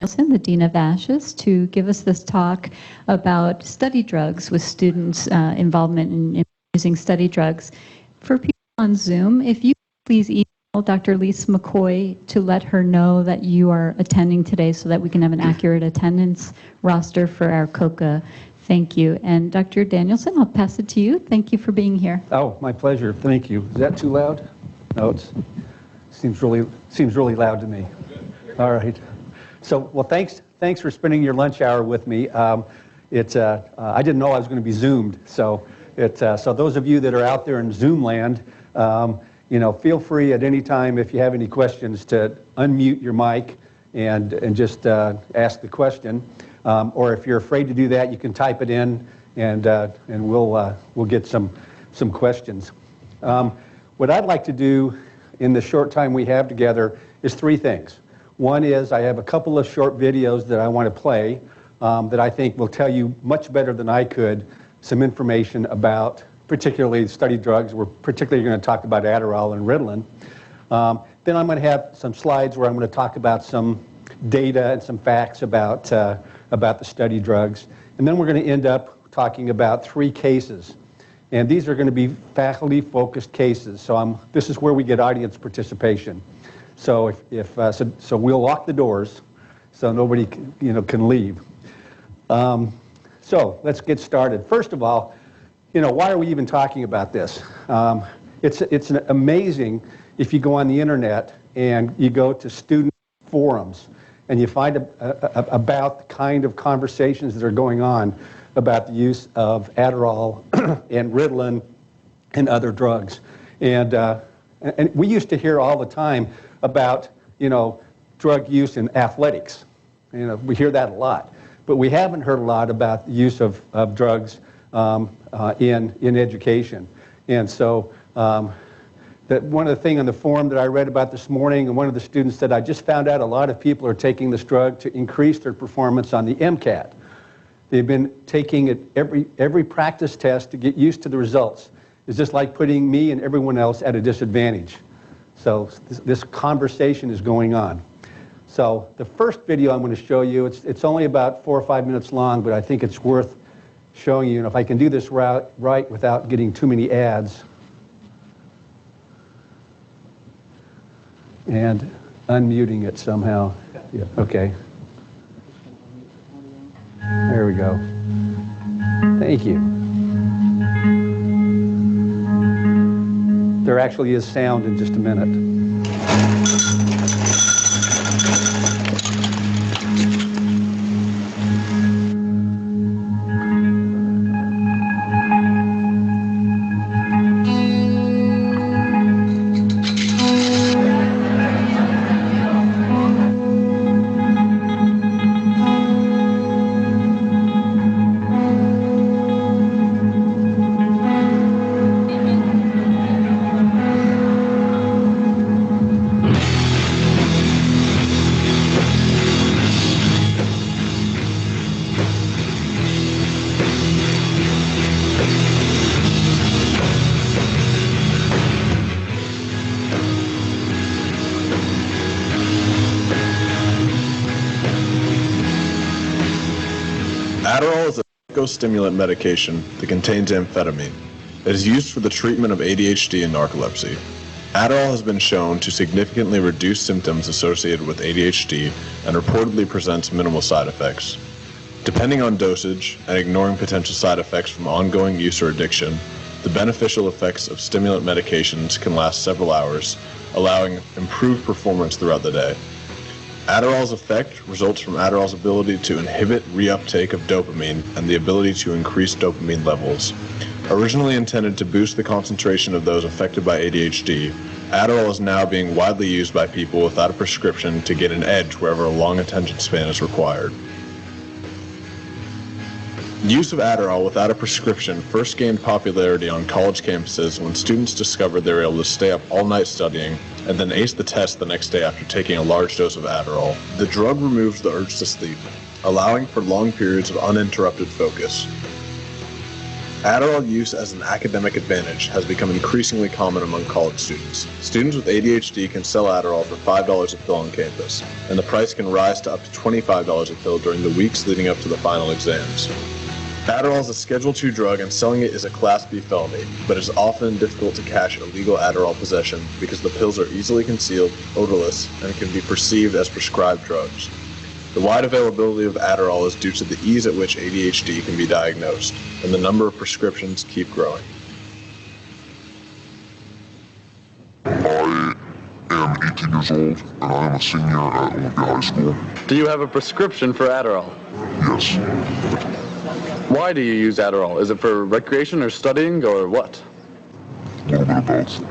Danielson, the Dean of ASHES, to give us this talk about study drugs with students' involvement in using study drugs. For people on Zoom, if you please email Dr. Lisa McCoy to let her know that you are attending today so that we can have an accurate attendance roster for our COCA. Thank you. And Dr. Danielson, I'll pass it to you. Thank you for being here. Oh, my pleasure. Thank you. Is that too loud? No, it seems really loud to me. All right. So, well, thanks for spending your lunch hour with me. I didn't know I was going to be Zoomed, so those of you that are out there in Zoom land, feel free at any time if you have any questions to unmute your mic and just ask the question. Or if you're afraid to do that, you can type it in and we'll get some questions. What I'd like to do in the short time we have together is three things. One is I have a couple of short videos that I want to play that I think will tell you much better than I could some information about particularly study drugs. We're particularly going to talk about Adderall and Ritalin. Then I'm going to have some slides where I'm going to talk about some data and some facts about the study drugs. And then we're going to end up talking about three cases. And these are going to be faculty-focused cases. So this is where we get audience participation. So so we'll lock the doors so nobody can leave. So let's get started. First of all, why are we even talking about this? It's amazing if you go on the internet and you go to student forums and you find about the kind of conversations that are going on about the use of Adderall and Ritalin and other drugs. And we used to hear all the time about, drug use in athletics. We hear that a lot. But we haven't heard a lot about the use of drugs in education. And so that one of the things on the forum that I read about this morning, and one of the students said, I just found out a lot of people are taking this drug to increase their performance on the MCAT. They've been taking it every practice test to get used to the results. It's just like putting me and everyone else at a disadvantage. So this conversation is going on. So the first video I'm going to show you, it's only about 4 or 5 minutes long, but I think it's worth showing you. And if I can do this right without getting too many ads and unmuting it somehow. Yeah, okay. There we go. Thank you. There actually is sound in just a minute. Adderall is a psychostimulant medication that contains amphetamine. It is used for the treatment of ADHD and narcolepsy. Adderall has been shown to significantly reduce symptoms associated with ADHD and reportedly presents minimal side effects. Depending on dosage and ignoring potential side effects from ongoing use or addiction, the beneficial effects of stimulant medications can last several hours, allowing improved performance throughout the day. Adderall's effect results from Adderall's ability to inhibit reuptake of dopamine and the ability to increase dopamine levels. Originally intended to boost the concentration of those affected by ADHD, Adderall is now being widely used by people without a prescription to get an edge wherever a long attention span is required. Use of Adderall without a prescription first gained popularity on college campuses when students discovered they were able to stay up all night studying and then ace the test the next day after taking a large dose of Adderall. The drug removes the urge to sleep, allowing for long periods of uninterrupted focus. Adderall use as an academic advantage has become increasingly common among college students. Students with ADHD can sell Adderall for $5 a pill on campus, and the price can rise to up to $25 a pill during the weeks leading up to the final exams. Adderall is a Schedule II drug, and selling it is a Class B felony, but it is often difficult to cash illegal Adderall possession because the pills are easily concealed, odorless, and can be perceived as prescribed drugs. The wide availability of Adderall is due to the ease at which ADHD can be diagnosed, and the number of prescriptions keep growing. I am 18 years old, and I am a senior at Olympia High School. Do you have a prescription for Adderall? Yes. Why do you use Adderall? Is it for recreation or studying or what? A little bit of both.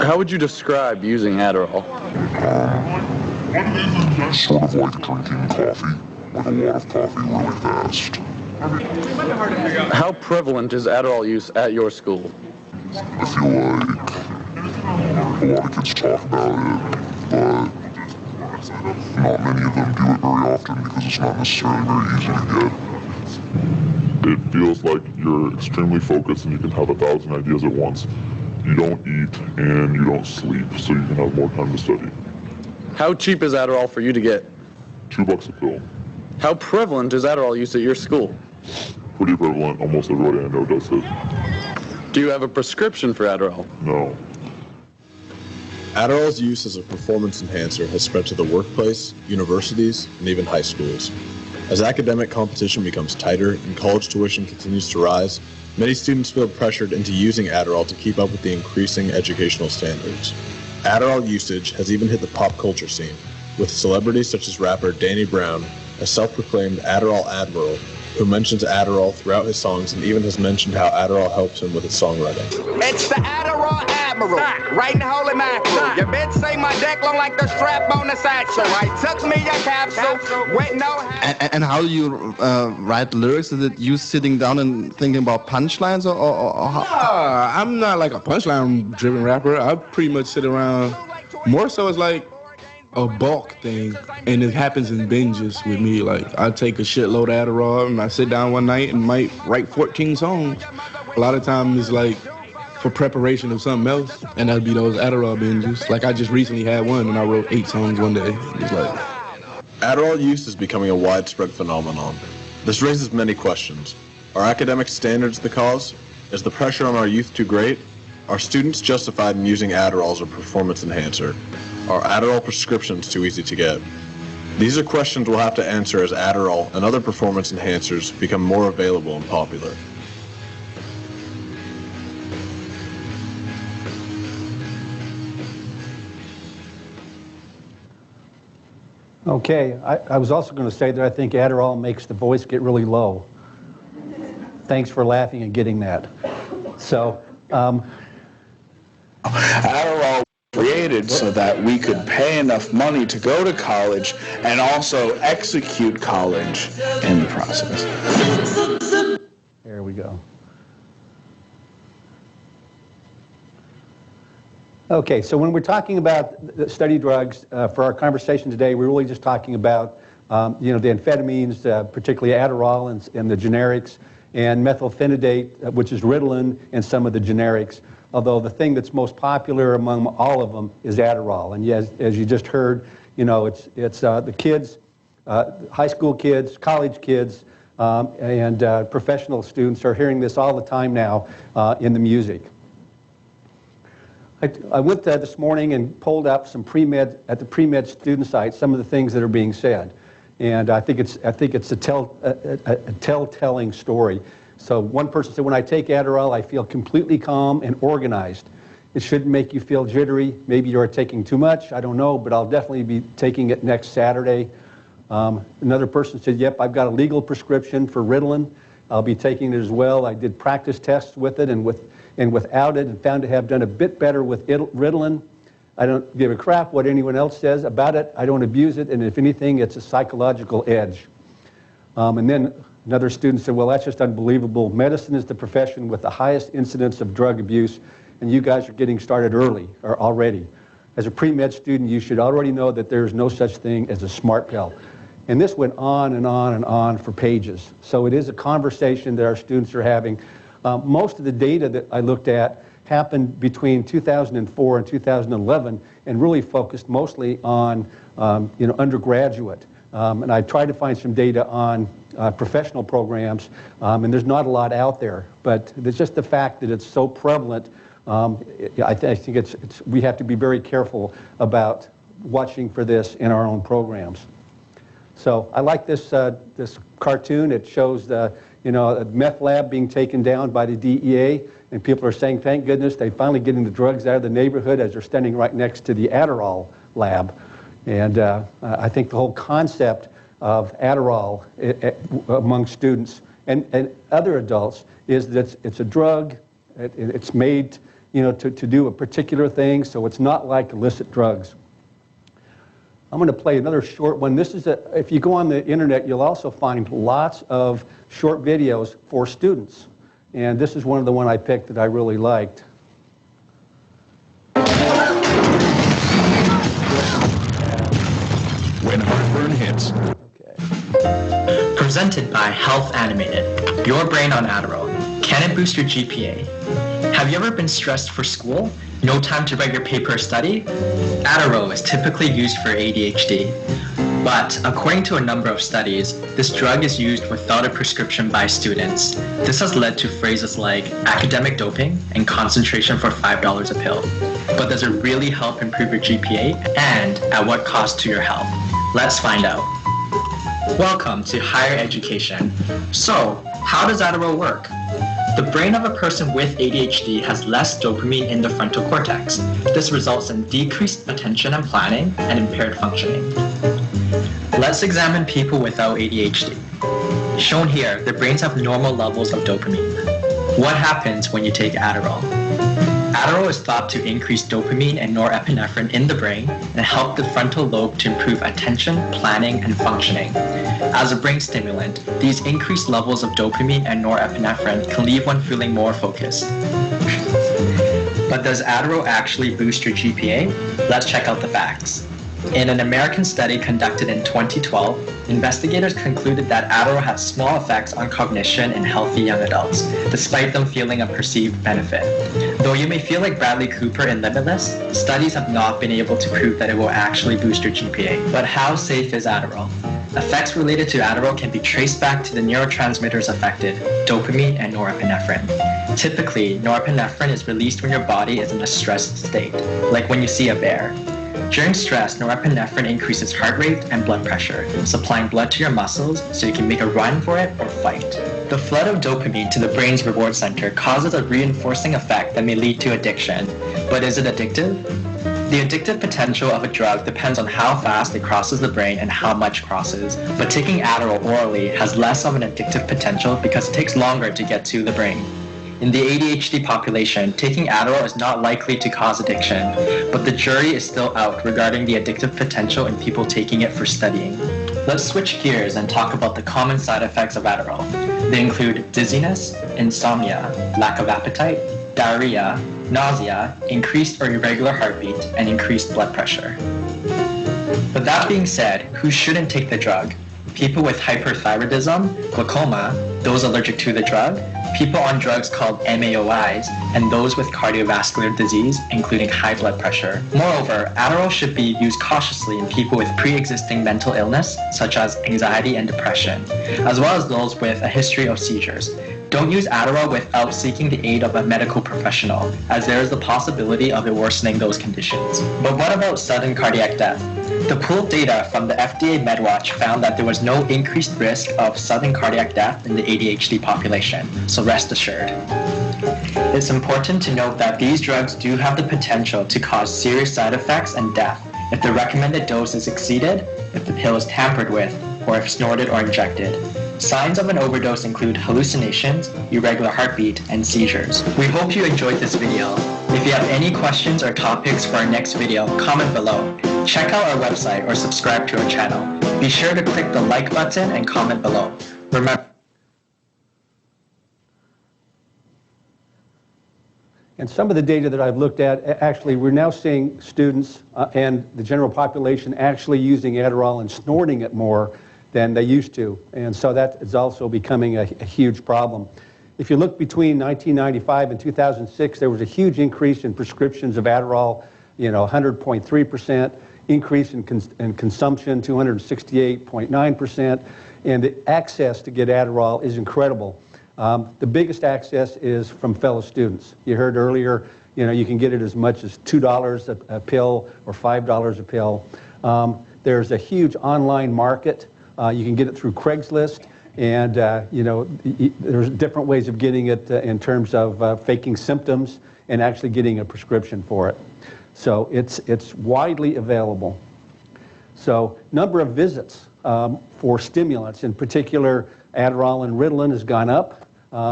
How would you describe using Adderall? Sort of like drinking coffee, like a lot of coffee really fast. How prevalent is Adderall use at your school? I feel like a lot of kids talk about it, but not many of them do it very often because it's not necessarily very easy to get. It feels like you're extremely focused and you can have 1,000 ideas at once. You don't eat and you don't sleep, so you can have more time to study. How cheap is Adderall for you to get? $2 a pill. How prevalent is Adderall use at your school? Pretty prevalent. Almost everybody I know does it. Do you have a prescription for Adderall? No. Adderall's use as a performance enhancer has spread to the workplace, universities, and even high schools. As academic competition becomes tighter and college tuition continues to rise, many students feel pressured into using Adderall to keep up with the increasing educational standards. Adderall usage has even hit the pop culture scene, with celebrities such as rapper Danny Brown, a self-proclaimed Adderall admiral, who mentions Adderall throughout his songs and even has mentioned how Adderall helps him with his songwriting. It's the Adderall Admiral, right in the holy mackerel. Your bitch say my dick look like the strap on the satchel. I took me a capsule with no... And how do you write lyrics? Is it you sitting down and thinking about punchlines or how? I'm not like a punchline-driven rapper. I pretty much sit around. More so it's like a bulk thing, and it happens in binges with me. Like, I take a shitload of Adderall, and I sit down one night and might write 14 songs. A lot of times it's like for preparation of something else, and that'd be those Adderall binges. Like, I just recently had one, and I wrote 8 songs one day. It's like... Adderall use is becoming a widespread phenomenon. This raises many questions. Are academic standards the cause? Is the pressure on our youth too great? Are students justified in using Adderall as a performance enhancer? Are Adderall prescriptions too easy to get? These are questions we'll have to answer as Adderall and other performance enhancers become more available and popular. Okay, I was also going to say that I think Adderall makes the voice get really low. Thanks for laughing and getting that. So, Adderall created so that we could pay enough money to go to college and also execute college in the process. There we go. Okay, so when we're talking about study drugs for our conversation today, we're really just talking about the amphetamines, particularly Adderall and the generics, and methylphenidate, which is Ritalin, and some of the generics. Although the thing that's most popular among all of them is Adderall. And yes, as you just heard, it's the kids, high school kids, college kids, and professional students are hearing this all the time now in the music. I went this morning and pulled up some at the pre-med student site, some of the things that are being said. And I think it's a telltelling story. So one person said, when I take Adderall, I feel completely calm and organized. It shouldn't make you feel jittery. Maybe you're taking too much. I don't know, but I'll definitely be taking it next Saturday. Another person said, yep, I've got a legal prescription for Ritalin. I'll be taking it as well. I did practice tests with it and without it, and found to have done a bit better with Ritalin. I don't give a crap what anyone else says about it. I don't abuse it, and if anything, it's a psychological edge. And then another student said, well, that's just unbelievable. Medicine is the profession with the highest incidence of drug abuse, and you guys are getting started early, or already. As a pre-med student, you should already know that there's no such thing as a smart pill. And this went on and on and on for pages. So it is a conversation that our students are having. Most of the data that I looked at happened between 2004 and 2011 and really focused mostly on undergraduate. And I tried to find some data on professional programs, and there's not a lot out there. But it's just the fact that it's so prevalent. I think we have to be very careful about watching for this in our own programs. So I like this this cartoon. It shows a meth lab being taken down by the DEA, and people are saying, thank goodness they're finally getting the drugs out of the neighborhood, as they're standing right next to the Adderall lab. And I think the whole concept of Adderall among students and other adults is that it's a drug. It's made to do a particular thing, so it's not like illicit drugs. I'm going to play another short one. This is if you go on the internet, you'll also find lots of short videos for students. And this is one of the one I picked that I really liked. When heartburn hits. Okay. Presented by Health Animated. Your brain on Adderall. Can it boost your GPA? Have you ever been stressed for school? No time to write your paper or study? Adderall is typically used for ADHD. But according to a number of studies, this drug is used without a prescription by students. This has led to phrases like academic doping and concentration for $5 a pill. But does it really help improve your GPA? And at what cost to your health? Let's find out. Welcome to higher education. So, how does Adderall work? The brain of a person with ADHD has less dopamine in the frontal cortex. This results in decreased attention and planning and impaired functioning. Let's examine people without ADHD. Shown here, their brains have normal levels of dopamine. What happens when you take Adderall? Adderall is thought to increase dopamine and norepinephrine in the brain and help the frontal lobe to improve attention, planning, and functioning. As a brain stimulant, these increased levels of dopamine and norepinephrine can leave one feeling more focused. But does Adderall actually boost your GPA? Let's check out the facts. In an American study conducted in 2012, investigators concluded that Adderall had small effects on cognition in healthy young adults, despite them feeling a perceived benefit. Though you may feel like Bradley Cooper in Limitless, studies have not been able to prove that it will actually boost your GPA. But how safe is Adderall? Effects related to Adderall can be traced back to the neurotransmitters affected, dopamine and norepinephrine. Typically, norepinephrine is released when your body is in a stressed state, like when you see a bear. During stress, norepinephrine increases heart rate and blood pressure, supplying blood to your muscles so you can make a run for it or fight. The flood of dopamine to the brain's reward center causes a reinforcing effect that may lead to addiction. But is it addictive? The addictive potential of a drug depends on how fast it crosses the brain and how much crosses. But taking Adderall orally has less of an addictive potential because it takes longer to get to the brain. In the ADHD population, taking Adderall is not likely to cause addiction, but the jury is still out regarding the addictive potential in people taking it for studying. Let's switch gears and talk about the common side effects of Adderall. They include dizziness, insomnia, lack of appetite, diarrhea, nausea, increased or irregular heartbeat, and increased blood pressure. But that being said, who shouldn't take the drug? People with hyperthyroidism, glaucoma, those allergic to the drug, people on drugs called MAOIs, and those with cardiovascular disease, including high blood pressure. Moreover, Adderall should be used cautiously in people with pre-existing mental illness, such as anxiety and depression, as well as those with a history of seizures. Don't use Adderall without seeking the aid of a medical professional, as there is the possibility of it worsening those conditions. But what about sudden cardiac death? The pooled data from the FDA MedWatch found that there was no increased risk of sudden cardiac death in the ADHD population, so rest assured. It's important to note that these drugs do have the potential to cause serious side effects and death if the recommended dose is exceeded, if the pill is tampered with, or if snorted or injected. Signs of an overdose include hallucinations, irregular heartbeat, and seizures. We hope you enjoyed this video. If you have any questions or topics for our next video, comment below. Check out our website or subscribe to our channel. Be sure to click the like button and comment below. Remember. And some of the data that I've looked at, actually, we're now seeing students and the general population actually using Adderall and snorting it more than they used to. And so that is also becoming a huge problem. If you look between 1995 and 2006, there was a huge increase in prescriptions of Adderall, 100.3%, increase in consumption, 268.9%, and the access to get Adderall is incredible. The biggest access is from fellow students. You heard earlier, you can get it as much as $2 a pill or $5 a pill. There's a huge online market. You can get it through Craigslist, and there's different ways of getting it in terms of faking symptoms and actually getting a prescription for it. So it's widely available. So number of visits for stimulants, in particular Adderall and Ritalin, has gone up,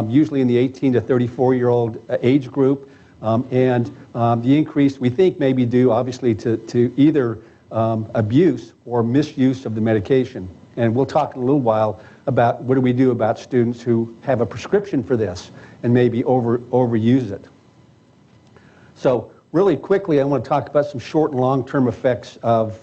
usually in the 18 to 34-year-old age group. And the increase, we think, may be due, obviously, to either abuse or misuse of the medication. And we'll talk in a little while about what do we do about students who have a prescription for this and maybe overuse it. So really quickly, I want to talk about some short and long-term effects of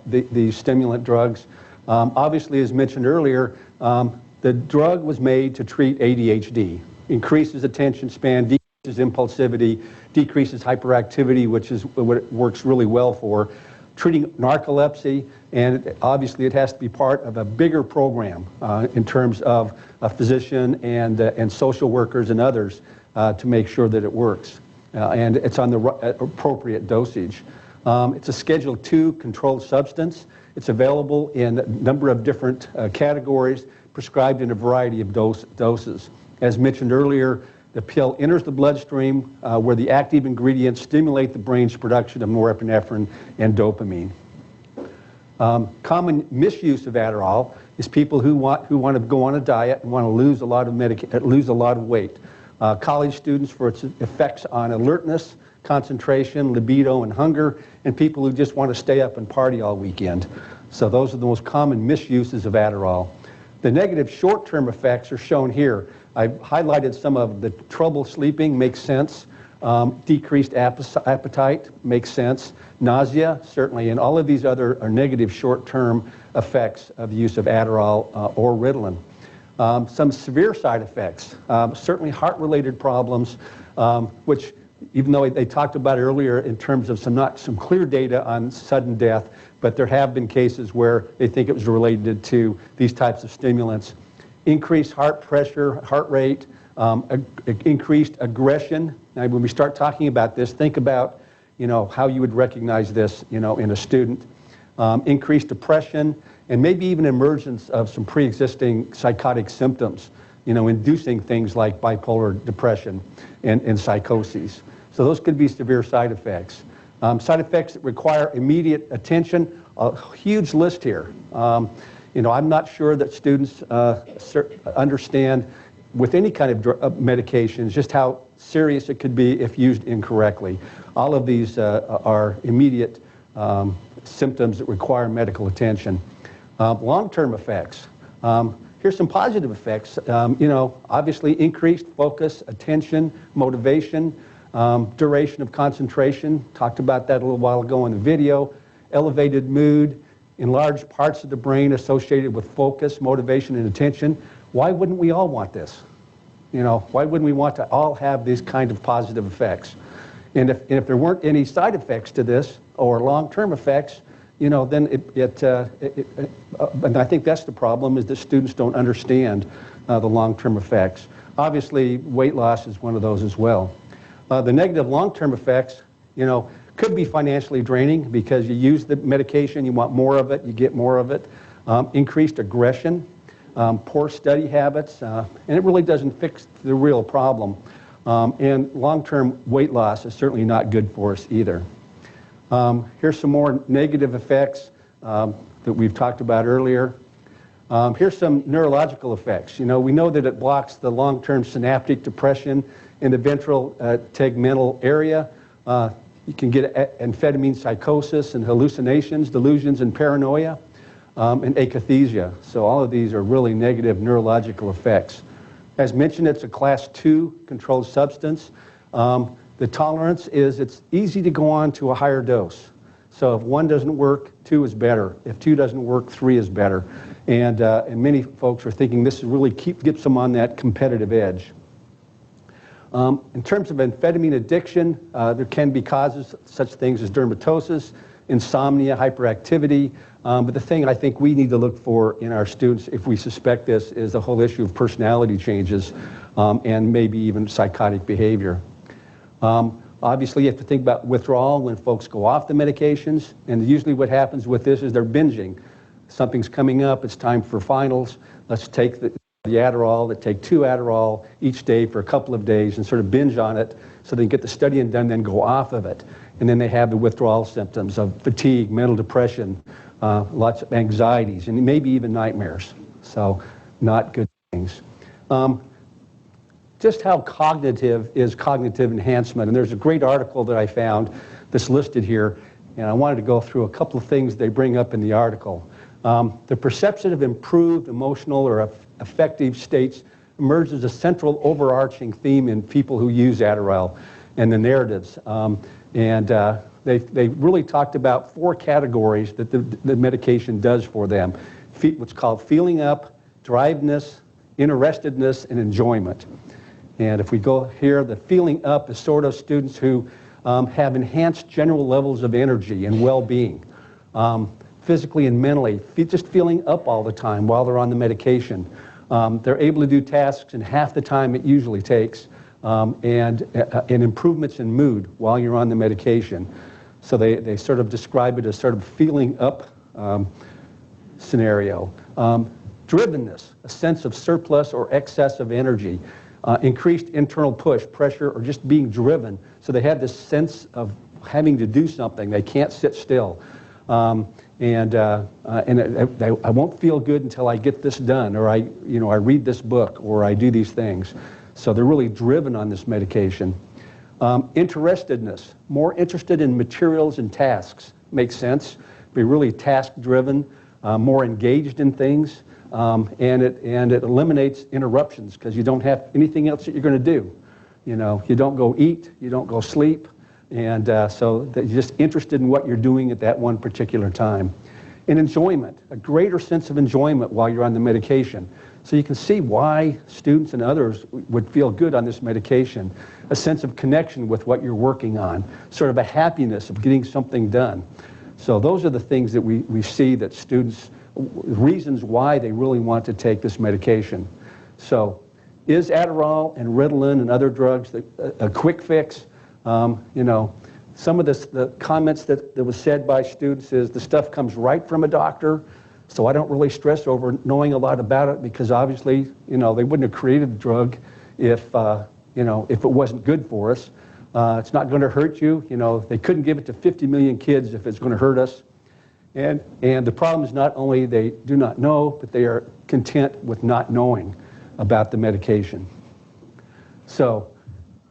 the stimulant drugs. Obviously, as mentioned earlier, the drug was made to treat ADHD, increases attention span, decreases impulsivity, decreases hyperactivity, which is what it works really well for, treating narcolepsy, and obviously it has to be part of a bigger program in terms of a physician and social workers and others to make sure that it works. And it's on the appropriate dosage. It's a Schedule II controlled substance. It's available in a number of different categories, prescribed in a variety of doses. As mentioned earlier, the pill enters the bloodstream where the active ingredients stimulate the brain's production of norepinephrine and dopamine. Common misuse of Adderall is people who want to go on a diet and want to lose a lot of weight. College students for its effects on alertness, concentration, libido, and hunger, and people who just want to stay up and party all weekend. So those are the most common misuses of Adderall. The negative short-term effects are shown here. I've highlighted some of the trouble sleeping, makes sense. Decreased appetite, makes sense. Nausea, certainly, and all of these other are negative short-term effects of the use of Adderall or Ritalin. Some severe side effects, certainly heart-related problems, which even though they talked about earlier in terms of some clear data on sudden death, but there have been cases where they think it was related to these types of stimulants. Increased heart pressure, heart rate, increased aggression. Now, when we start talking about this, think about, how you would recognize this, in a student. Increased depression, and maybe even emergence of some pre-existing psychotic symptoms, inducing things like bipolar depression and psychoses. So those could be severe side effects. Side effects that require immediate attention, a huge list here. I'm not sure that students understand with any kind of medications just how serious it could be if used incorrectly. All of these are immediate symptoms that require medical attention. Long-term effects. Here's some positive effects. Obviously increased focus, attention, motivation, duration of concentration. Talked about that a little while ago in the video. Elevated mood, enlarged parts of the brain associated with focus, motivation, and attention. Why wouldn't we all want this? Why wouldn't we want to all have these kind of positive effects? And if there weren't any side effects to this or long-term effects, then and I think that's the problem, is that students don't understand the long-term effects. Obviously, weight loss is one of those as well. The negative long-term effects, could be financially draining because you use the medication, you want more of it, you get more of it. Increased aggression, poor study habits, and it really doesn't fix the real problem. And long-term weight loss is certainly not good for us either. Here's some more negative effects that we've talked about earlier. Here's some neurological effects. We know that it blocks the long-term synaptic depression in the ventral tegmental area. You can get amphetamine psychosis and hallucinations, delusions, and paranoia, and akathisia. So all of these are really negative neurological effects. As mentioned, it's a Class II controlled substance. The tolerance is it's easy to go on to a higher dose. So if one doesn't work, two is better. If two doesn't work, three is better. And many folks are thinking this really gets them on that competitive edge. In terms of amphetamine addiction, there can be causes such things as dermatosis, insomnia, hyperactivity. But the thing I think we need to look for in our students, if we suspect this, is the whole issue of personality changes and maybe even psychotic behavior. Obviously, you have to think about withdrawal when folks go off the medications, and usually what happens with this is they're binging. Something's coming up, it's time for finals, let's take the Adderall, they take 2 Adderall each day for a couple of days and sort of binge on it so they can get the studying done, then go off of it. And then they have the withdrawal symptoms of fatigue, mental depression, lots of anxieties, and maybe even nightmares. So not good things. Just how cognitive is cognitive enhancement? And there's a great article that I found that's listed here, and I wanted to go through a couple of things they bring up in the article. The perception of improved emotional or affective states emerges as a central overarching theme in people who use Adderall and the narratives. They really talked about 4 categories that the medication does for them. What's called feeling up, driveness, interestedness, and enjoyment. And if we go here, the feeling up is sort of students who have enhanced general levels of energy and well-being, physically and mentally, just feeling up all the time while they're on the medication. They're able to do tasks in half the time it usually takes, and improvements in mood while you're on the medication. So they sort of describe it as sort of feeling up scenario. Drivenness, a sense of surplus or excess of energy. Increased internal push, pressure, or just being driven. So they have this sense of having to do something. They can't sit still. I won't feel good until I get this done, or I read this book, or I do these things. So they're really driven on this medication. Interestedness, more interested in materials and tasks. Makes sense. Be really task-driven, more engaged in things. And it eliminates interruptions because you don't have anything else that you're going to do. You don't go eat, you don't go sleep, and so that you're just interested in what you're doing at that one particular time. And enjoyment, a greater sense of enjoyment while you're on the medication. So you can see why students and others would feel good on this medication. A sense of connection with what you're working on, sort of a happiness of getting something done. So those are the things that we see that students, reasons why they really want to take this medication. So is Adderall and Ritalin and other drugs a quick fix? Some of the comments that was said by students is the stuff comes right from a doctor, so I don't really stress over knowing a lot about it because obviously, they wouldn't have created the drug if it wasn't good for us. It's not going to hurt you. They couldn't give it to 50 million kids if it's going to hurt us. And the problem is not only they do not know, but they are content with not knowing about the medication. So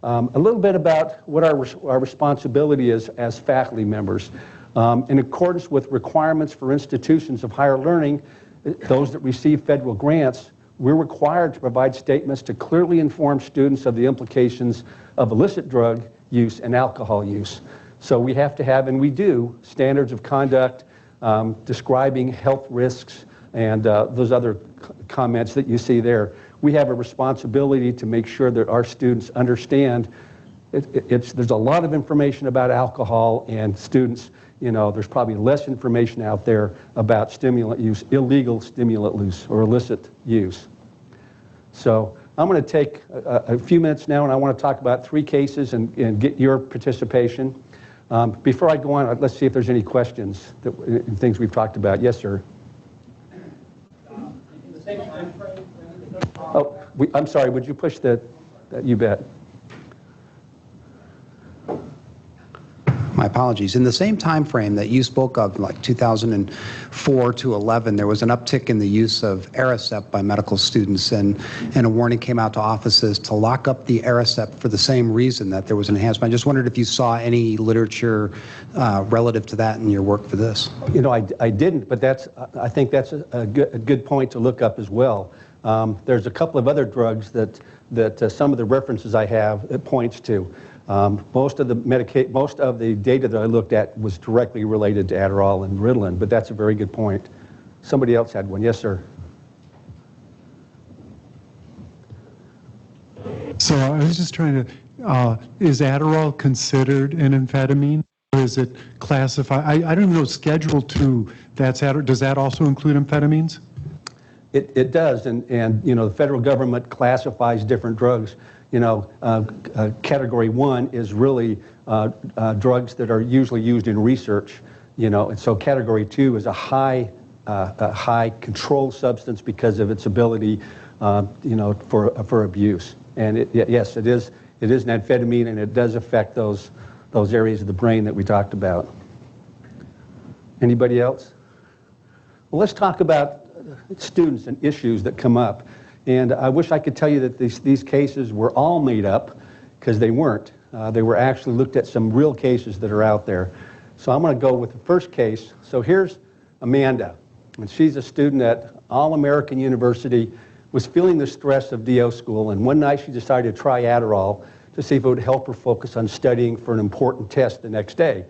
a little bit about what our responsibility is as faculty members. In accordance with requirements for institutions of higher learning, those that receive federal grants, we're required to provide statements to clearly inform students of the implications of illicit drug use and alcohol use. So we have to have, and we do, standards of conduct describing health risks and those other comments that you see there. We have a responsibility to make sure that our students understand there's a lot of information about alcohol, and students, there's probably less information out there about stimulant use, illegal stimulant use or illicit use. So I'm going to take a few minutes now, and I want to talk about 3 cases and get your participation. Before I go on, let's see if there's any questions, things we've talked about. Yes, sir. In the same time frame? Oh, I'm sorry, would you push that? You bet. My apologies. In the same time frame that you spoke of, like 2004 to 11, there was an uptick in the use of Aricept by medical students, and a warning came out to offices to lock up the Aricept for the same reason, that there was an enhancement. I just wondered if you saw any literature relative to that in your work for this. I didn't, but I think that's a good point to look up as well. There's a couple of other drugs that some of the references I have it points to. Most of the data that I looked at was directly related to Adderall and Ritalin, but that's a very good point. Somebody else had one. Yes, sir. So I was just trying to, is Adderall considered an amphetamine? Or is it classified? I don't even know, Schedule 2, does that also include amphetamines? It does, and you know, the federal government classifies different drugs. You know, Category 1 is really drugs that are usually used in research, you know, and so Category 2 is a high controlled substance because of its ability, you know, for abuse. And yes, it is an amphetamine, and it does affect those areas of the brain that we talked about. Anybody else? Well, let's talk about students and issues that come up. And I wish I could tell you that these cases were all made up, because they weren't. They were actually looked at some real cases that are out there. So I'm going to go with the first case. So here's Amanda, and she's a student at All-American University, was feeling the stress of DO school, and one night she decided to try Adderall to see if it would help her focus on studying for an important test the next day.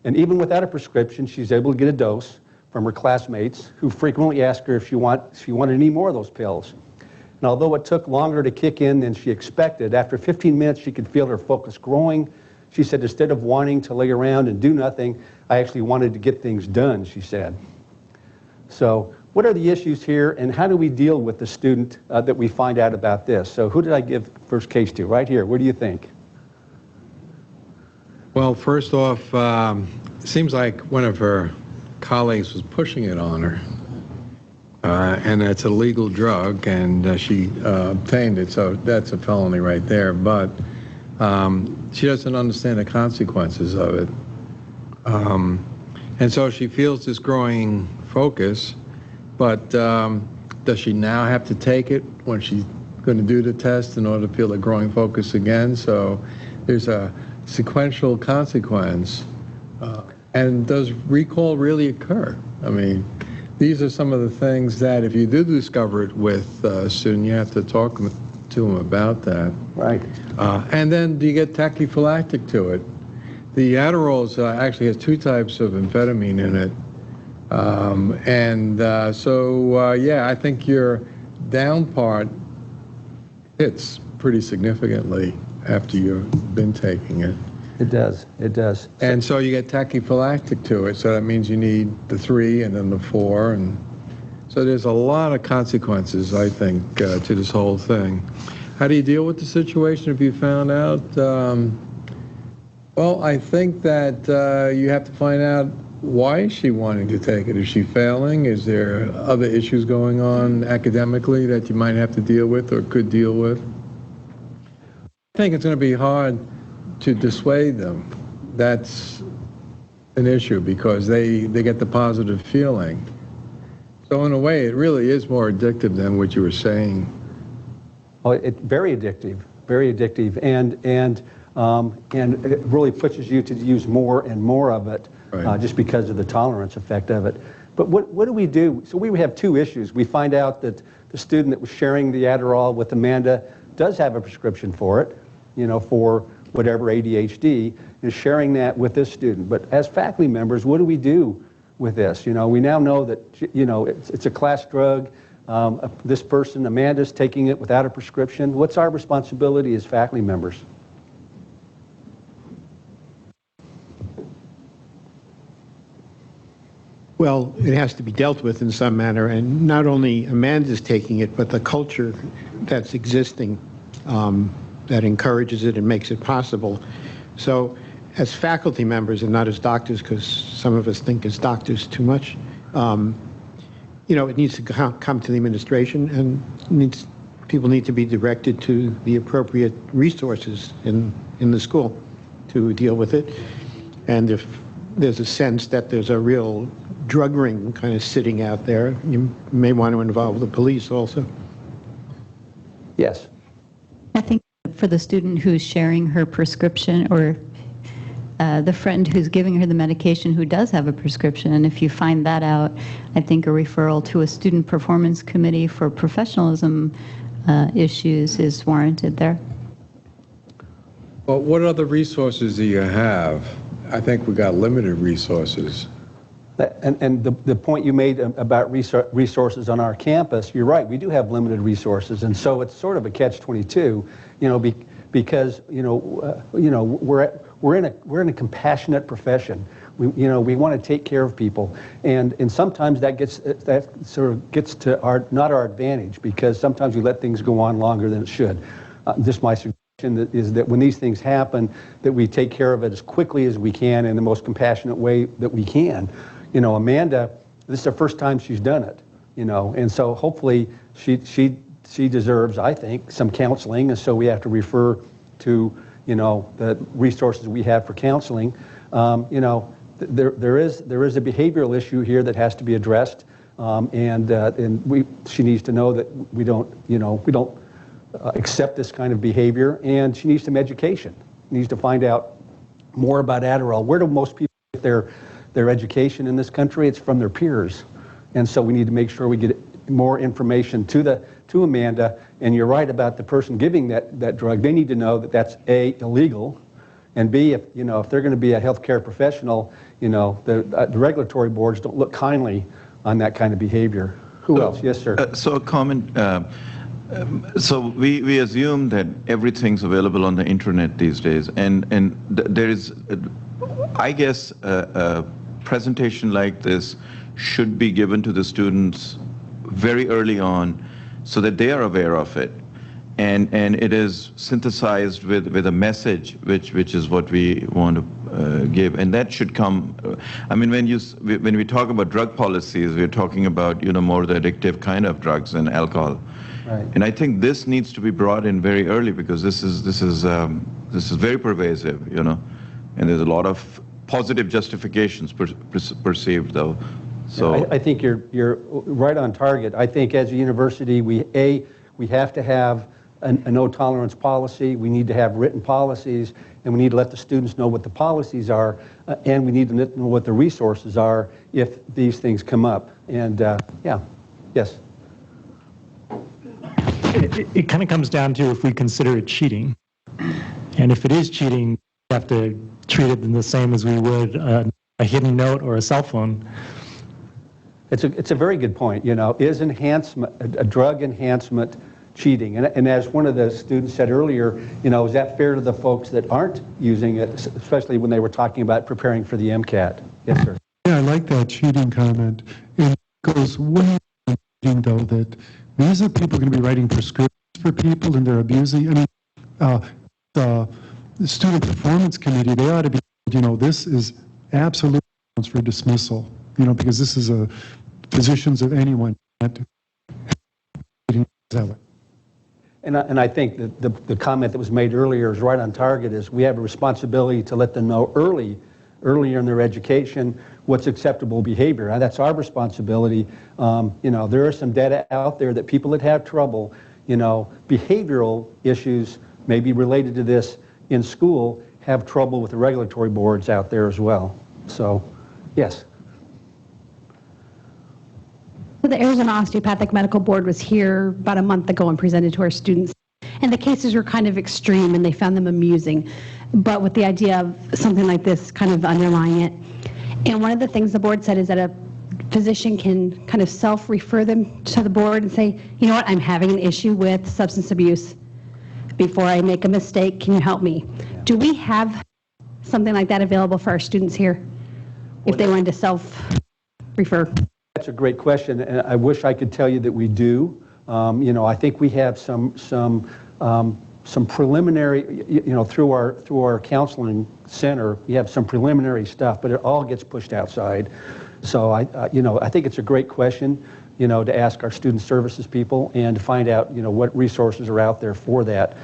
And even without a prescription, she's able to get a dose from her classmates, who frequently ask her if she wanted any more of those pills. And although it took longer to kick in than she expected, after 15 minutes she could feel her focus growing. She said, instead of wanting to lay around and do nothing, I actually wanted to get things done, she said. So what are the issues here, and how do we deal with the student that we find out about this? So who did I give first case to? Right here. What do you think? Well, first off, it seems like one of her colleagues was pushing it on her. And it's a legal drug, and she obtained it, so that's a felony right there. But she doesn't understand the consequences of it. And so she feels this growing focus, but does she now have to take it when she's going to do the test in order to feel the growing focus again? So there's a sequential consequence. And does recall really occur? I mean, these are some of the things that if you do discover it with a student, you have to talk to them about that. Right. And then do you get tachyphylactic to it? The Adderall actually has two types of amphetamine in it. Yeah, I think your down part hits pretty significantly after you've been taking it. It does. It does. And so you get tachyphylactic to it, so that means you need the 3 and then the 4, and so there's a lot of consequences, I think, to this whole thing. How do you deal with the situation if you found out? Well, I think that you have to find out why is she wanting to take it. Is she failing? Is there other issues going on academically that you might have to deal with or could deal with? I think it's going to be hard to dissuade them. That's an issue because they get the positive feeling. So in a way, it really is more addictive than what you were saying. Oh, it's very addictive, and it really pushes you to use more and more of it, right. Just because of the tolerance effect of it. But what do we do? So we have two issues. We find out that the student that was sharing the Adderall with Amanda does have a prescription for it, you know, for whatever ADHD, is sharing that with this student. But as faculty members, what do we do with this? You know, we now know that, you know, it's a class drug. This person, Amanda's taking it without a prescription. What's our responsibility as faculty members? Well, it has to be dealt with in some manner, and not only Amanda's taking it, but the culture that's existing that encourages it and makes it possible. So as faculty members and not as doctors, because some of us think as doctors too much, you know, it needs to come to the administration, and people need to be directed to the appropriate resources in the school to deal with it. And if there's a sense that there's a real drug ring kind of sitting out there, you may want to involve the police also. Yes. I think for the student who's sharing her prescription, or the friend who's giving her the medication who does have a prescription, and if you find that out, I think a referral to a student performance committee for professionalism issues is warranted there. But what other resources do you have? I think we got limited resources. And the point you made about resources on our campus, you're right, we do have limited resources, and so it's sort of a catch-22, you know, because we're in a compassionate profession. We want to take care of people, and sometimes that sort of gets to not our advantage, because sometimes we let things go on longer than it should. Just my suggestion is that when these things happen, that we take care of it as quickly as we can in the most compassionate way that we can. You know, Amanda, this is the first time she's done it, you know, and so hopefully she deserves, I think, some counseling, and so we have to refer to, you know, the resources we have for counseling. You know, there is a behavioral issue here that has to be addressed, and she needs to know that we don't accept this kind of behavior, and she needs some education. Needs to find out more about Adderall. Where do most people get their education in this country? It's from their peers, and so we need to make sure we get more information to Amanda. And you're right about the person giving that drug. They need to know that that's A, illegal, and B, if they're going to be a healthcare professional, you know, the regulatory boards don't look kindly on that kind of behavior. Who else? Yes, sir. So a comment. So we assume that everything's available on the internet these days, and there is, I guess, a presentation like this should be given to the students very early on, so that they are aware of it, and it is synthesized with a message, which is what we want to give, and that should come. I mean, when we talk about drug policies, we're talking about more the addictive kind of drugs than alcohol. Right. And I think this needs to be brought in very early, because this is very pervasive, and there's a lot of positive justifications perceived, though. So yeah, I think you're right on target. I think as a university, we have to have a no tolerance policy. We need to have written policies, and we need to let the students know what the policies are, and we need to know what the resources are if these things come up. And yeah, yes. It kind of comes down to if we consider it cheating. And if it is cheating, we have to treat it the same as we would a hidden note or a cell phone. It's a very good point. Is a drug enhancement cheating? And as one of the students said earlier, is that fair to the folks that aren't using it, especially when they were talking about preparing for the MCAT? Yes, sir. Yeah, I like that cheating comment. And it goes way beyond cheating, though, that these are people going to be writing prescriptions for people, and they're abusing. I mean, the student performance committee, they ought to be, this is absolute grounds for dismissal, because this is positions of anyone. And I think that the comment that was made earlier is right on target. Is we have a responsibility to let them know earlier in their education what's acceptable behavior. And that's our responsibility. There are some data out there that people that have trouble, behavioral issues maybe related to this in school, have trouble with the regulatory boards out there as well. So, yes. The Arizona Osteopathic Medical Board was here about a month ago and presented to our students. And the cases were kind of extreme, and they found them amusing, but with the idea of something like this kind of underlying it. And one of the things the board said is that a physician can kind of self-refer them to the board and say, you know what, I'm having an issue with substance abuse. Before I make a mistake, can you help me? Do we have something like that available for our students here if they wanted to self-refer? That's a great question, and I wish I could tell you that we do. I think we have some preliminary, through our counseling center, we have some preliminary stuff, but it all gets pushed outside. So I think it's a great question, to ask our student services people and to find out, what resources are out there for that.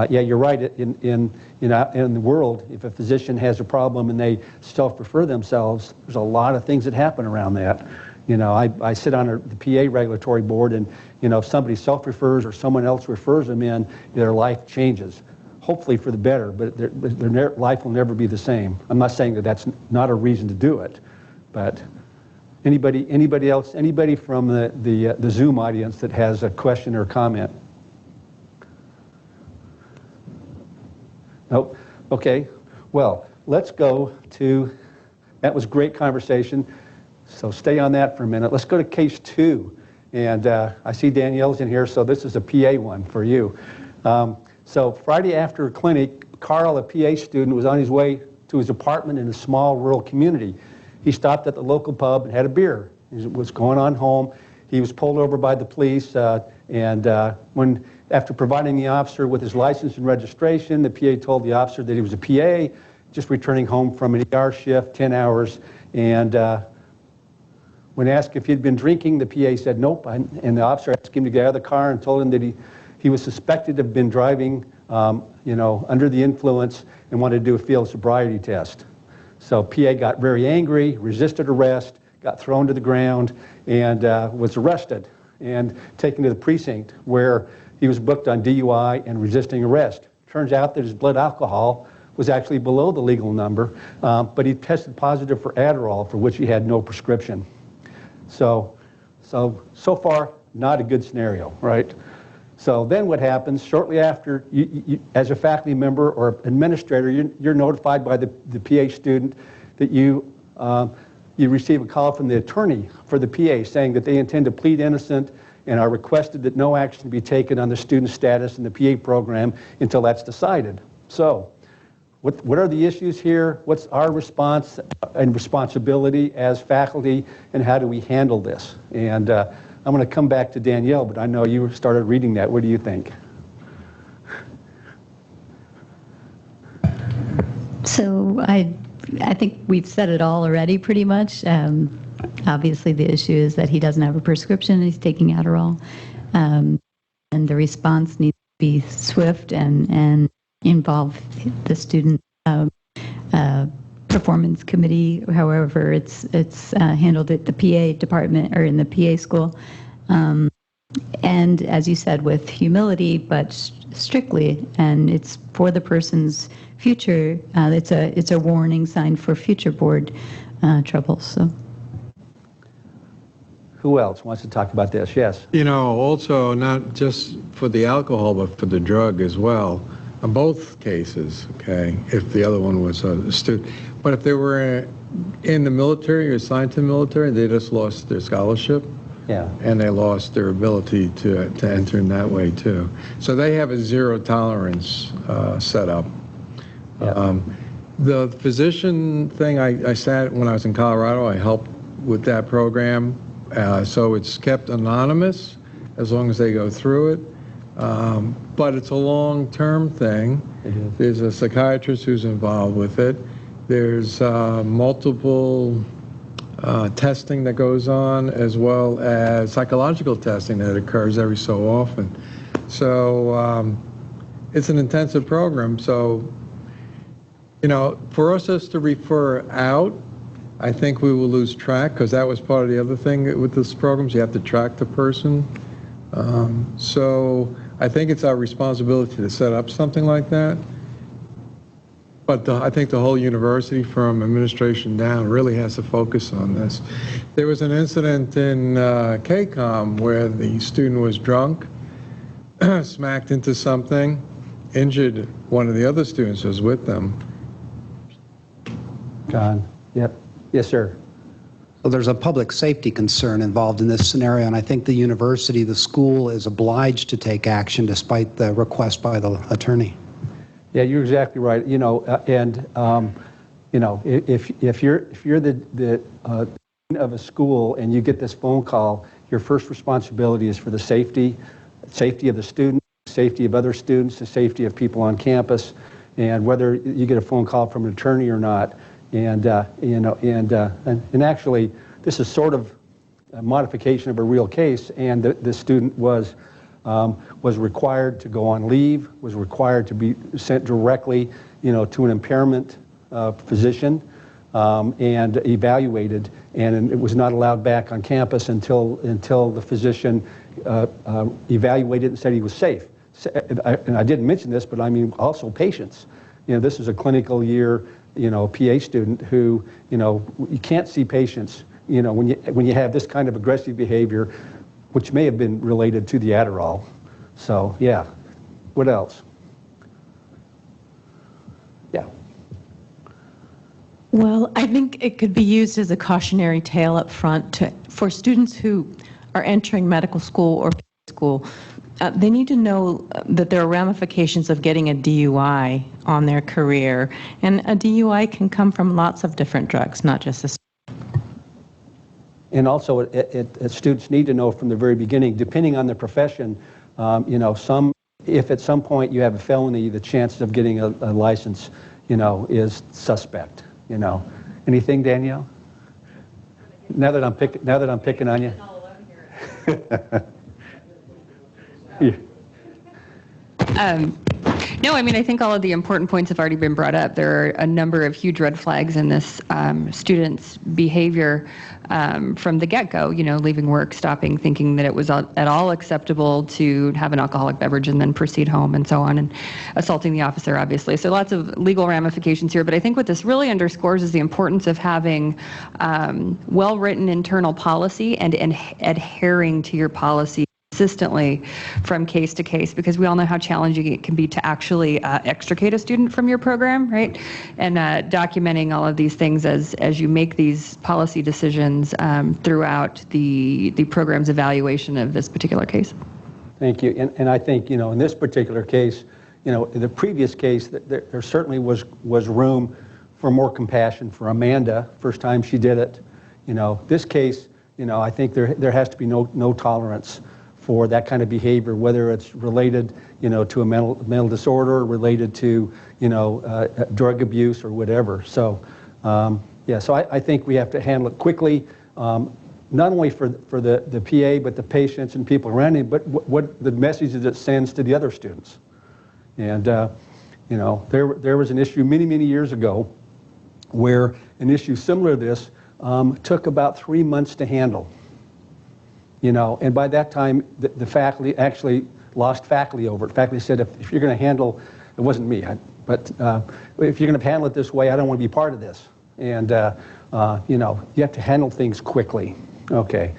Yeah, you're right. In the world, if a physician has a problem and they self-refer themselves, there's a lot of things that happen around that. I sit on the PA regulatory board, and, if somebody self-refers or someone else refers them in, their life changes, hopefully for the better, but their life will never be the same. I'm not saying that that's not a reason to do it, but anybody else, anybody from the Zoom audience that has a question or comment? Nope. Okay, well, let's go to, that was great conversation, so stay on that for a minute. Let's go to case 2, and I see Danielle's in here, so this is a PA one for you. So Friday after clinic, Carl, a PA student, was on his way to his apartment in a small rural community. He stopped at the local pub and had a beer. He was going on home. He was pulled over by the police, after providing the officer with his license and registration, the PA told the officer that he was a PA, just returning home from an ER shift, 10 hours, and when asked if he'd been drinking, the PA said nope, and the officer asked him to get out of the car and told him that he was suspected of been driving under the influence and wanted to do a field sobriety test. So PA got very angry, resisted arrest, got thrown to the ground, and was arrested and taken to the precinct where he was booked on DUI and resisting arrest. Turns out that his blood alcohol was actually below the legal number, but he tested positive for Adderall, for which he had no prescription. So far, not a good scenario, right? So then what happens, shortly after, you, as a faculty member or administrator, you're notified by the PA student that you receive a call from the attorney for the PA saying that they intend to plead innocent and are requested that no action be taken on the student status in the PA program until that's decided. So what are the issues here? What's our response and responsibility as faculty, and how do we handle this? And I'm going to come back to Danielle, but I know you started reading that. What do you think? So I think we've said it all already pretty much. Obviously, the issue is that he doesn't have a prescription and he's taking Adderall. And the response needs to be swift and involve the student performance committee, however it's handled at the PA department or in the PA school. And as you said, with humility, but strictly, and it's for the person's future. It's a warning sign for future board troubles. So. Who else wants to talk about this? Yes. You know, also not just for the alcohol, but for the drug as well. In both cases, okay, if the other one was a student. But if they were in the military or assigned to the military, they just lost their scholarship. Yeah. And they lost their ability to enter in that way too. So they have a zero tolerance set up. Yeah. The physician thing, I sat when I was in Colorado, I helped with that program. So it's kept anonymous as long as they go through it. But it's a long-term thing. Mm-hmm. There's a psychiatrist who's involved with it. There's multiple testing that goes on, as well as psychological testing that occurs every so often. So it's an intensive program. So, you know, for us to refer out, I think we will lose track, because that was part of the other thing with this program, you have to track the person. So I think it's our responsibility to set up something like that. But I think the whole university, from administration down, really has to focus on this. There was an incident in KCOM where the student was drunk, smacked into something, injured one of the other students who was with them. John, yep. Yes, sir. So there's a public safety concern involved in this scenario, and I think the university, the school, is obliged to take action despite the request by the attorney. Yeah, you're exactly right. You know, you know, if you're the dean of a school and you get this phone call, your first responsibility is for the safety of the student, safety of other students, the safety of people on campus, and whether you get a phone call from an attorney or not. And you know, and actually, this is sort of a modification of a real case, and the student was required to go on leave, was required to be sent directly, you know, to an impairment physician and evaluated, and it was not allowed back on campus until the physician evaluated and said he was safe. And I didn't mention this, but I mean also patients. You know, this is a clinical year, you know, PA student who, you know, you can't see patients, you know, when you have this kind of aggressive behavior, which may have been related to the Adderall. So, yeah. What else? Yeah. Well, I think it could be used as a cautionary tale up front for students who are entering medical school or school. They need to know that there are ramifications of getting a DUI on their career, and a DUI can come from lots of different drugs, not just a. And also, students need to know from the very beginning, depending on the profession, if at some point you have a felony, the chances of getting a license, is suspect. Anything, Danielle? Now that I'm picking on you. Yeah. No, I mean, I think all of the important points have already been brought up. There are a number of huge red flags in this student's behavior from the get-go, leaving work, stopping, thinking that it was at all acceptable to have an alcoholic beverage and then proceed home and so on, and assaulting the officer, obviously. So lots of legal ramifications here. But I think what this really underscores is the importance of having well-written internal policy and adhering to your policy consistently from case to case, because we all know how challenging it can be to actually extricate a student from your program, right? And documenting all of these things as you make these policy decisions throughout the program's evaluation of this particular case. Thank you. And I think, in this particular case, in the previous case, there certainly was room for more compassion for Amanda, first time she did it. This case, I think there has to be no tolerance for that kind of behavior, whether it's related, to a mental disorder, related to, drug abuse or whatever. So, so I think we have to handle it quickly, not only for the PA, but the patients and people around him, but what the messages it sends to the other students. And, there was an issue many years ago where an issue similar to this took about 3 months to handle. And by that time, the faculty actually lost faculty over it. Faculty said, if you're going to handle, it wasn't me, but if you're going to handle it this way, I don't want to be part of this. And, you have to handle things quickly. Okay.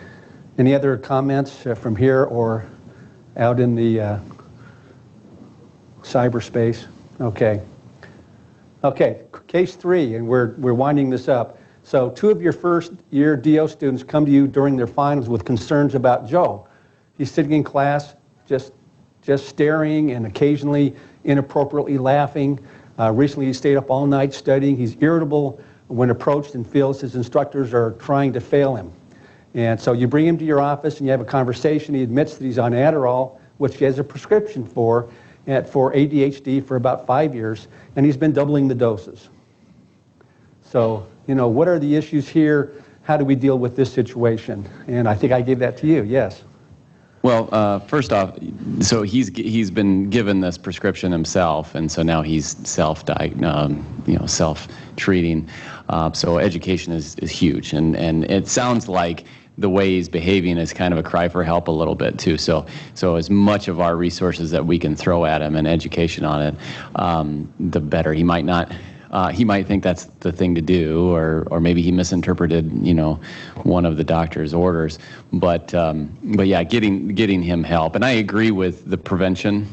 Any other comments from here or out in the cyberspace? Okay. Okay, case 3, and we're winding this up. So 2 of your first-year DO students come to you during their finals with concerns about Joe. He's sitting in class just staring and occasionally inappropriately laughing. Recently, he stayed up all night studying. He's irritable when approached and feels his instructors are trying to fail him. And so you bring him to your office and you have a conversation. He admits that he's on Adderall, which he has a prescription for ADHD for about 5 years, and he's been doubling the doses. So, what are the issues here? How do we deal with this situation? And I think I gave that to you, yes. Well, first off, so he's been given this prescription himself, and so now he's self-treating. So education is huge, and it sounds like the way he's behaving is kind of a cry for help a little bit too. So as much of our resources that we can throw at him and education on it, the better. He might not. He might think that's the thing to do, or maybe he misinterpreted, one of the doctor's orders. But yeah, getting him help. And I agree with the prevention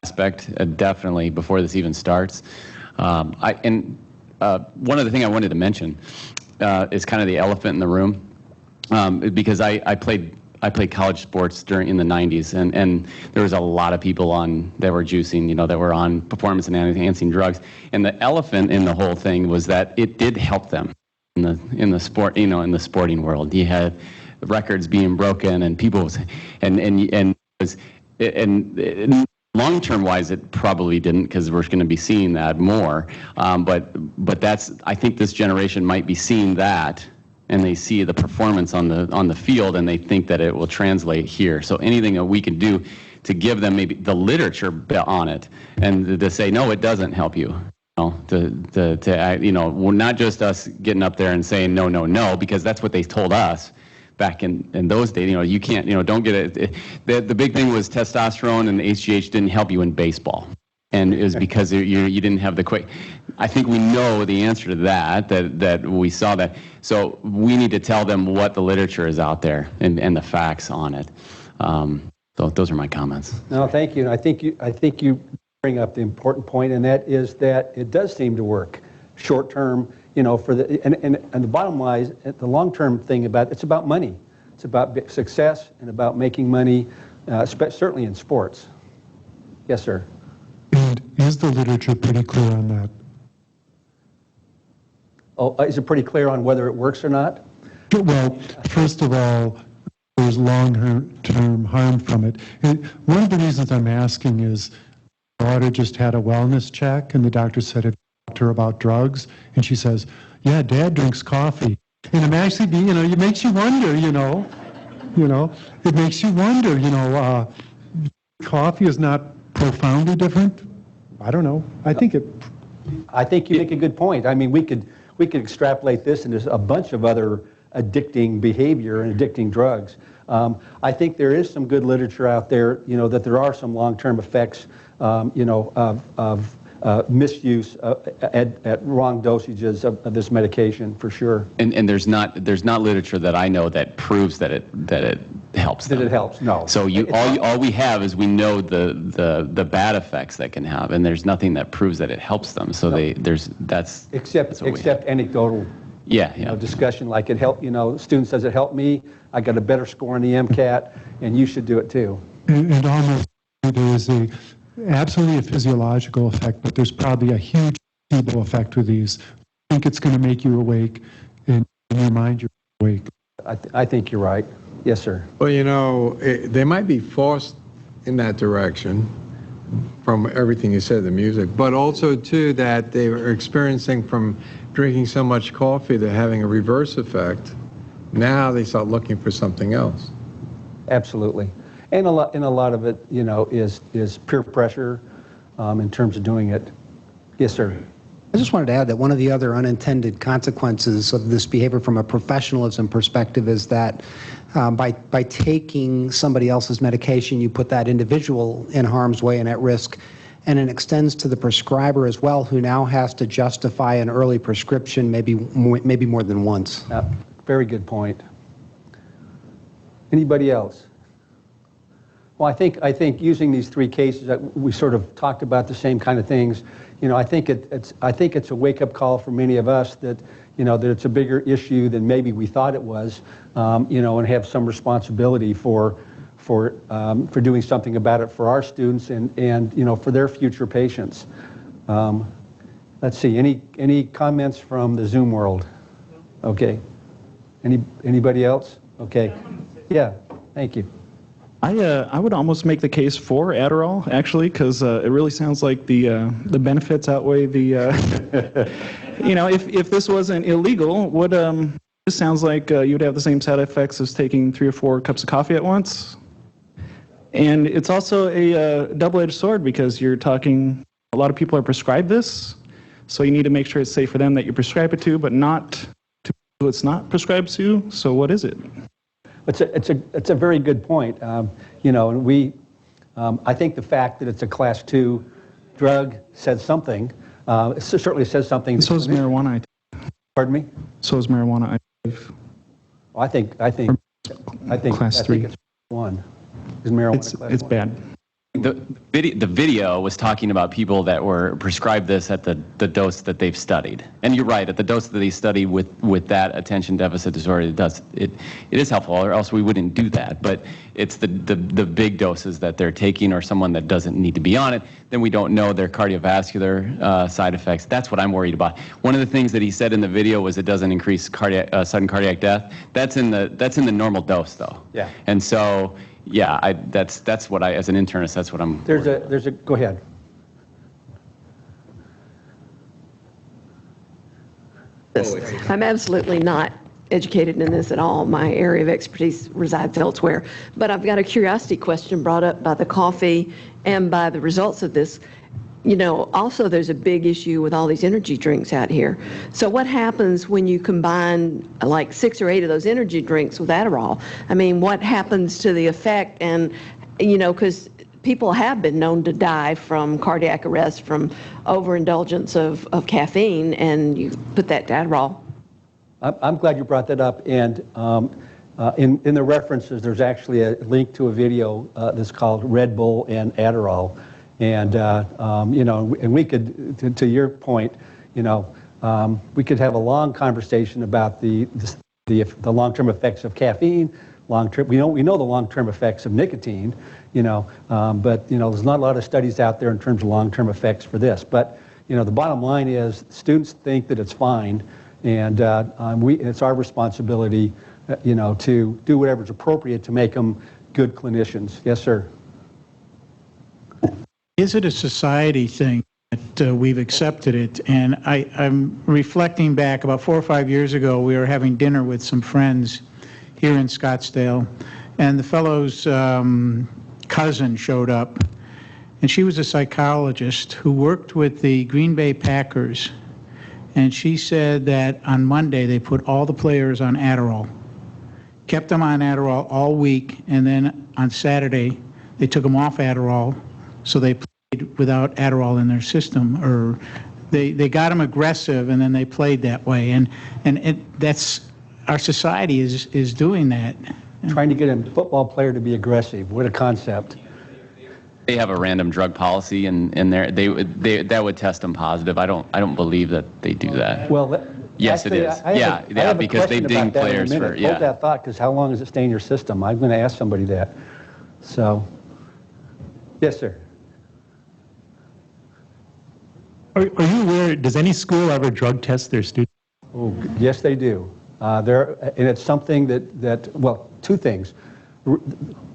aspect, definitely before this even starts. One other thing I wanted to mention is kind of the elephant in the room, because I played college sports in the 90s, and there was a lot of people that were juicing, that were on performance enhancing drugs. And the elephant in the whole thing was that it did help them in the sport, in the sporting world. You had records being broken, and people and long-term wise, it probably didn't, because we're going to be seeing that more. But I think this generation might be seeing that, and they see the performance on the field, and they think that it will translate here. So anything that we can do to give them maybe the literature on it, and to say, no, it doesn't help you. We're not just us getting up there and saying no, because that's what they told us back in those days. You can't, don't get it. The big thing was testosterone and HGH didn't help you in baseball. And it was because you didn't have the quick. I think we know the answer to that we saw that. So we need to tell them what the literature is out there and the facts on it. So those are my comments. No, thank you. I think you bring up the important point, and that is that it does seem to work. short term, you know, for the, and the bottom line is, the long-term thing about, it's about money. It's about success and about making money, certainly in sports. Yes, sir. And is the literature pretty clear on that? Oh, is it pretty clear on whether it works or not? Well, first of all, there's long-term harm from it. And one of the reasons I'm asking is, my daughter just had a wellness check, and the doctor said it talked to her about drugs, and she says, "Yeah, Dad drinks coffee." And I'm actually, you know, it makes you wonder, you know, it makes you wonder, you know, coffee is not profoundly different. I don't know. I think you make a good point. I mean, we could extrapolate this into a bunch of other addicting behavior and addicting drugs. I think there is some good literature out there, you know, that there are some long-term effects, you know, of misuse at wrong dosages of this medication, for sure. And there's not literature that I know that proves that it helps them. That it helps, no. So all we have is we know the bad effects that can have, and there's nothing that proves that it helps them. So that's except anecdotal. Yeah, you know, discussion like it helped. You know, student says it helped me. I got a better score on the MCAT, and you should do it too. And almost there is absolutely a physiological effect, but there's probably a huge placebo effect with these. I think it's going to make you awake, and in your mind you're awake. I think you're right. Yes, sir. Well, you know, they might be forced in that direction from everything you said, the music, but also too that they were experiencing from drinking so much coffee, they're having a reverse effect. Now they start looking for something else. Absolutely. And a lot of it, you know, is peer pressure in terms of doing it. Yes, sir. I just wanted to add that one of the other unintended consequences of this behavior from a professionalism perspective is that by taking somebody else's medication, you put that individual in harm's way and at risk. And it extends to the prescriber as well, who now has to justify an early prescription maybe more than once. Very good point. Anybody else? Well, I think using these three cases, that we sort of talked about the same kind of things. You know, I think it's a wake-up call for many of us that, you know, that it's a bigger issue than maybe we thought it was. You know, and have some responsibility for doing something about it for our students and you know, for their future patients. Let's see. Any comments from the Zoom world? Okay. Anybody else? Okay. Yeah. Thank you. I would almost make the case for Adderall, actually, because it really sounds like the benefits outweigh the, you know, if this wasn't illegal, would this sounds like you'd have the same side effects as taking 3 or 4 cups of coffee at once. And it's also a double-edged sword because you're talking, a lot of people are prescribed this, so you need to make sure it's safe for them that you prescribe it to, but not to who it's not prescribed to. So what is it? It's a very good point. You know, and I think the fact that it's a class 2 drug says something. It certainly says something. So is marijuana. Pardon me? So is marijuana. Well, I think class 3. It's 1. Is marijuana it's bad. The video was talking about people that were prescribed this at the dose that they've studied. And you're right, at the dose that they study with that attention deficit disorder, it is helpful, or else we wouldn't do that. But it's the big doses that they're taking, or someone that doesn't need to be on it, then we don't know their cardiovascular side effects. That's what I'm worried about. One of the things that he said in the video was it doesn't increase sudden cardiac death. That's in the normal dose, though. Yeah. And so, yeah, that's what as an internist, that's what I'm. There's a go ahead. I'm absolutely not educated in this at all. My area of expertise resides elsewhere. But I've got a curiosity question brought up by the coffee and by the results of this. You know, also there's a big issue with all these energy drinks out here. So what happens when you combine like 6 or 8 of those energy drinks with Adderall? I mean, what happens to the effect? And, you know, because people have been known to die from cardiac arrest from overindulgence of caffeine, and you put that to Adderall. I'm glad you brought that up. And in the references, there's actually a link to a video that's called Red Bull and Adderall. And, you know, and we could, to your point, you know, We could have a long conversation about the long-term effects of caffeine. We know the long-term effects of nicotine, but there's not a lot of studies out there in terms of long-term effects for this. But the bottom line is students think that it's fine, and it's our responsibility, to do whatever's appropriate to make them good clinicians. Yes, sir. Is it a society thing that we've accepted it? And I'm reflecting back about 4 or 5 years ago, we were having dinner with some friends here in Scottsdale, and the fellow's cousin showed up, and she was a psychologist who worked with the Green Bay Packers, and she said that on Monday they put all the players on Adderall, kept them on Adderall all week, and then on Saturday they took them off Adderall, so they played without Adderall in their system, or they got them aggressive and then they played that way, and that's our society is doing that. Trying to get a football player to be aggressive. What a concept. They have a random drug policy, and that would test them positive. I don't believe that they do that. Well, yes, actually, it is. I have because they ding players for Hold that thought, because how long does it stay in your system? I'm going to ask somebody that. So, yes, sir. Are you aware? Does any school ever drug test their students? Oh, yes, they do. And it's something well, two things.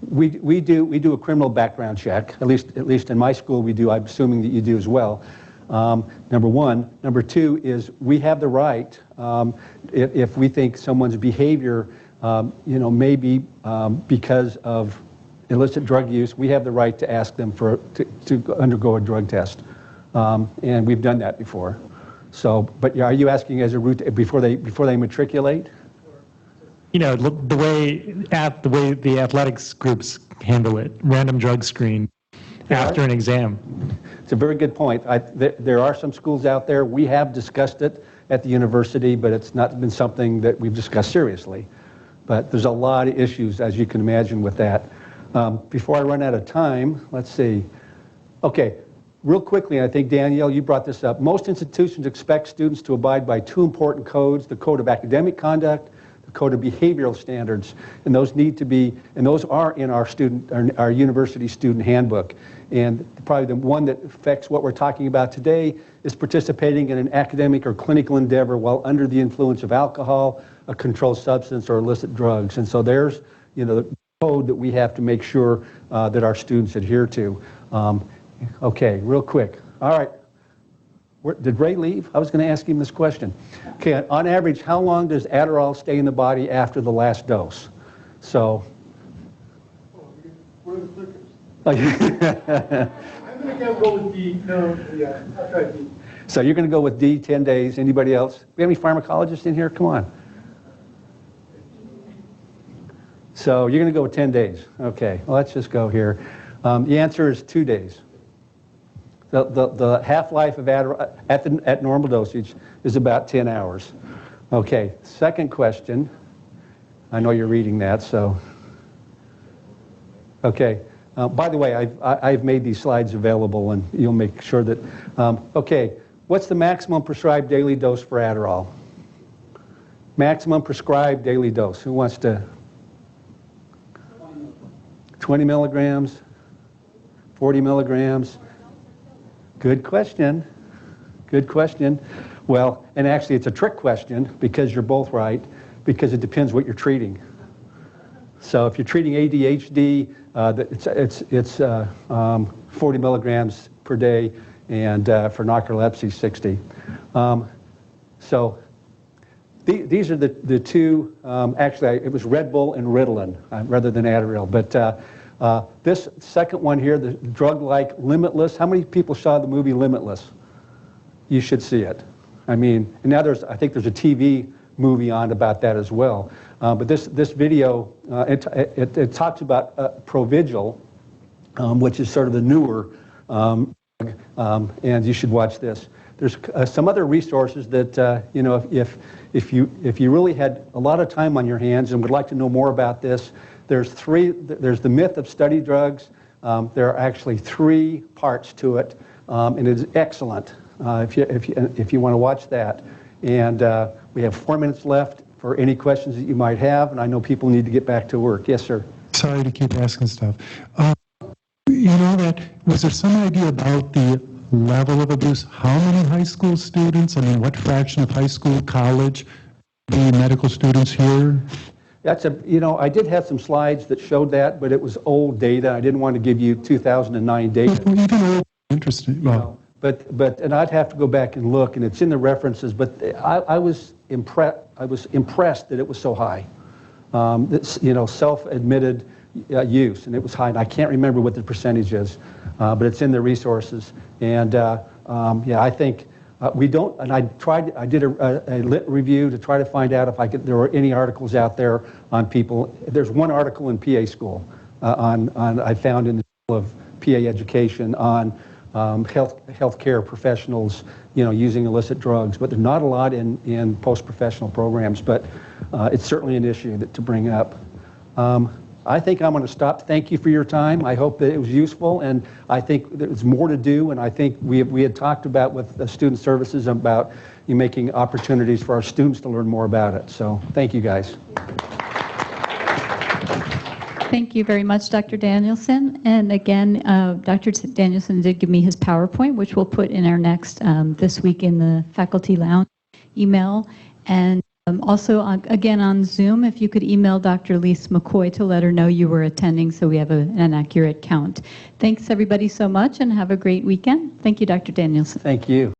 We do a criminal background check. At least in my school we do. I'm assuming that you do as well. Number one. Number two is we have the right, if we think someone's behavior, may be because of illicit drug use, we have the right to ask them to undergo a drug test, and we've done that before. So, but are you asking as a route before they matriculate? The way the athletics groups handle it, random drug screen after an exam. It's a very good point. There are some schools out there. We have discussed it at the university, but it's not been something that we've discussed seriously. But there's a lot of issues, as you can imagine, with that. Before I run out of time, let's see. Okay. Real quickly, I think, Danielle, you brought this up. Most institutions expect students to abide by two important codes, the Code of Academic Conduct, the Code of Behavioral Standards, and those are in our university student handbook. And probably the one that affects what we're talking about today is participating in an academic or clinical endeavor while under the influence of alcohol, a controlled substance, or illicit drugs. And so there's, the code that we have to make sure that our students adhere to. Okay, real quick. All right. Did Ray leave? I was going to ask him this question. Okay, on average, how long does Adderall stay in the body after the last dose? So. What are the clickers? I'm going to go with D. No, yeah, I'll try D. So you're going to go with D, 10 days. Anybody else? We have any pharmacologists in here? Come on. So you're going to go with 10 days. Okay, well, let's just go here. The answer is 2 days. The half-life of Adderall at normal dosage is about 10 hours. Okay, second question. I know you're reading that, so. Okay, by the way, I've made these slides available, and you'll make sure that, okay, what's the maximum prescribed daily dose for Adderall? Maximum prescribed daily dose. Who wants to? 20 milligrams? 40 milligrams? Good question. Good question. Well, and actually it's a trick question because you're both right, because it depends what you're treating. So if you're treating ADHD, it's 40 milligrams per day, and for narcolepsy, 60. So these are the two, actually it was Red Bull and Ritalin rather than Adderall, but this second one here, the drug-like Limitless. How many people saw the movie Limitless? You should see it. I mean, and now I think there's a TV movie on about that as well. But this video, it talks about Provigil, which is sort of the newer, and you should watch this. There's some other resources that, if you really had a lot of time on your hands and would like to know more about this, there's the myth of study drugs. There are actually 3 parts to it, and it is excellent. if you want to watch that. And we have 4 minutes left for any questions that you might have, and I know people need to get back to work. Yes, sir. Sorry to keep asking stuff. You know that, was there some idea about the level of abuse? How many high school students? I mean, what fraction of high school, college, the medical students here? That's I did have some slides that showed that, but it was old data. I didn't want to give you 2009 data. Even old, interesting. Well, and I'd have to go back and look, and it's in the references, but I was impressed that it was so high. Self-admitted use, and it was high. And I can't remember what the percentage is, but it's in the resources. And I think we don't. And I did a lit review to try to find out if there were any articles out there on people. There's one article in PA school I found in the School of PA Education on healthcare professionals, using illicit drugs, but there's not a lot in post-professional programs. But it's certainly an issue to bring up. I think I'm going to stop. Thank you for your time. I hope that it was useful, and I think there's more to do. And I think we had talked about with the student services about making opportunities for our students to learn more about it. So thank you, guys. Thank you very much, Dr. Danielson. And again, Dr. Danielson did give me his PowerPoint, which we'll put in our next This Week in the Faculty Lounge email. And also, again, on Zoom, if you could email Dr. Lise McCoy to let her know you were attending so we have an accurate count. Thanks, everybody, so much, and have a great weekend. Thank you, Dr. Danielson. Thank you.